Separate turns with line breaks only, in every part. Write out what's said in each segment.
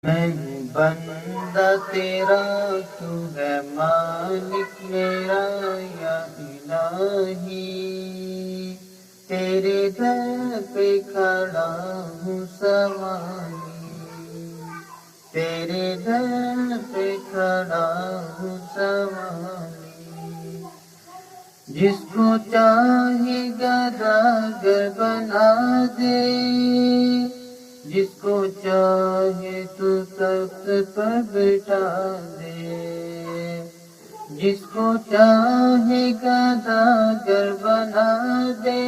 میں ہوں بندہ تیرا، تو ہے مالک میرا یا الہی۔ تیرے در پہ کھڑا ہوں سوالی، تیرے در پہ کھڑا ہوں سوالی۔ جس کو چاہے گداگر بنا دے، جس کو چاہے تو تخت پر بٹھا دے، جس کو چاہے گداگر بنا دے،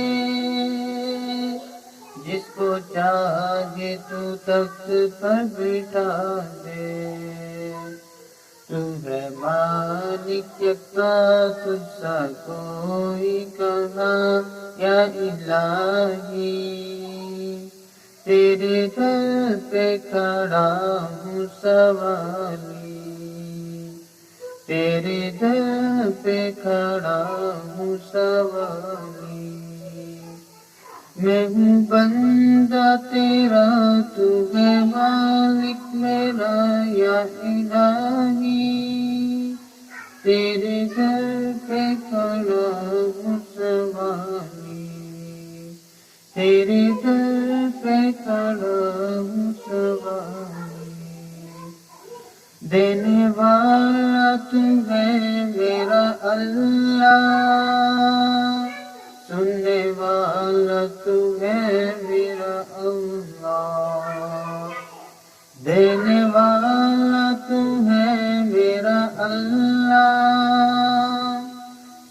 جس کو چاہے تو تخت پر بٹھا دے۔ تو ہے مالک یکتا، تجھ سا کوئی کہاں یا الہی۔ تیرے در پہ کھڑا ہوں سوالی، تیرے در پہ کھڑا ہوں سوالی۔ میں ہوں بندہ تیرا، تو ہے مالک میرا یا الہی۔ تیرے در پہ کھڑا ہوں سوالی، تیرے در پہ کھڑا ہوں سوالی۔ دینے والا تو ہے میرا اللہ، سننے والا تو ہے میرا اللہ۔ دینے والا تو ہے میرا اللہ،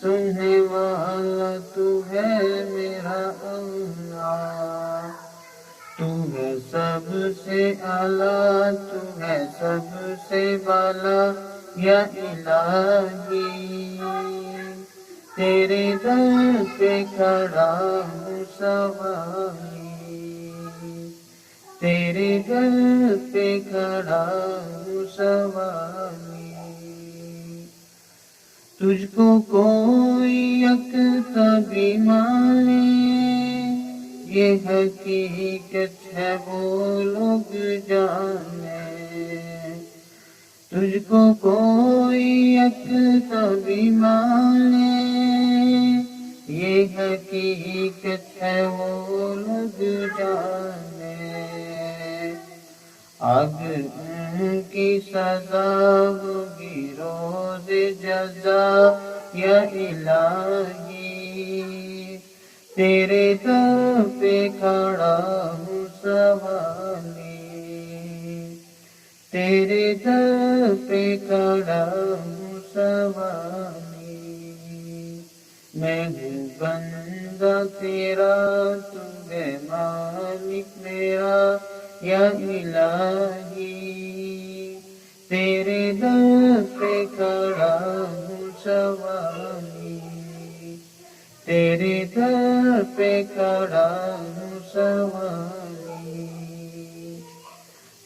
سننے والا تو ہے میرا اللہ۔ تو ہے سب سے اعلیٰ، تو ہے سب سے بالا یا الہی۔ تیرے در پہ کھڑا ہوں سوالی، تیرے در پہ کھڑا ہوں سوالی۔ تجھ کو کوئی یکتا بھی مانے، یہ حقیقت ہے وہ لوگ جانے۔ تجھ کو کوئی یکتا بھی مانے، یہ حقیقت ہے وہ لوگ جانے۔ آگ ان کی سزا ہوگی روز جزا یا الہی۔ تیرے در پہ کھڑا ہوں سوالی، تیرے در پہ کھڑا ہوں سوالی۔ میں ہوں بندہ تیرا، تو ہے مالک میرا یا الہی۔ تیرے در پہ کھڑا ہوں سوالی، تیرے در پہ کھڑا ہوں سوالی۔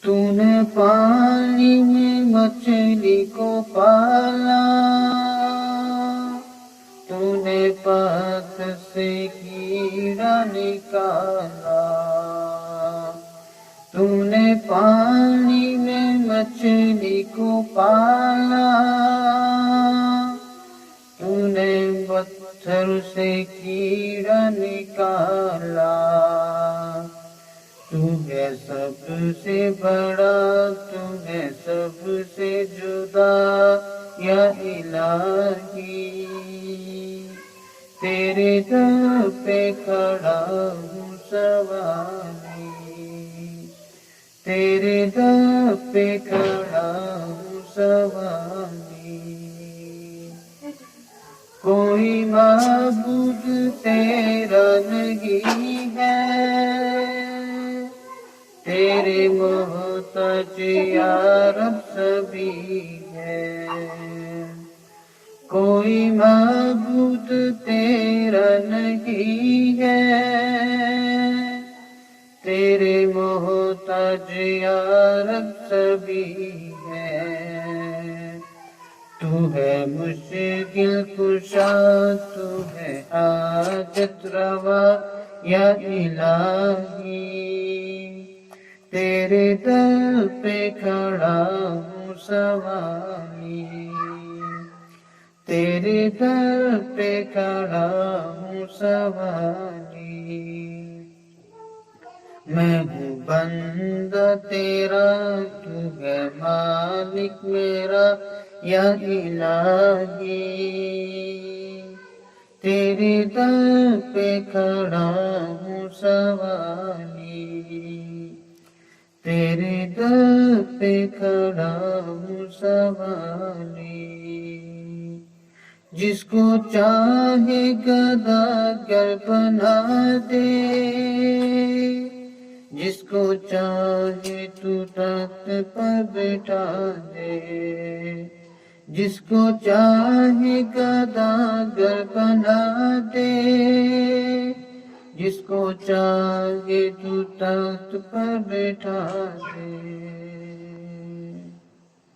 تو نے پانی میں مچھلی کو پالا، تو نے پتھر سے کیڑا نکالا۔ تو نے پانی میں مچھلی کو پالا، تو نے پتھر سے کیڑا نکالا۔ تو ہے سب سے بڑا، تو ہے سب سے جدا یا الہی۔ تیرے در پہ کھڑا ہوں سوالی، تیرے در پہ کھڑا ہوں سوالی۔ کوئی معبود تیرا نہیں ہے، تیرے محتاج یا رب سبھی ہے۔ کوئی معبود تیرا نہیں ہے، تیرے محتاج یا رب سبھی ہے۔ تو ہے مشکل کشا، تو ہے حاجت روا یا الہی۔ تیرے در پہ کھڑا ہوں سوالی، تیرے در پہ کھڑا ہوں سوالی، میں ہوں بندہ تیرا، تو ہے مالک میرا یا الہی، تیرے در پہ کھڑا ہوں سوالی، تیرے در پہ کھڑا ہوں سوالی، جس کو چاہے گداگر بنا دے، جس کو چاہے تو تخت پر بٹھا دے، جس کو چاہے گداگر بنا دے، جس کو چاہے تو تخت پر بٹھا دے،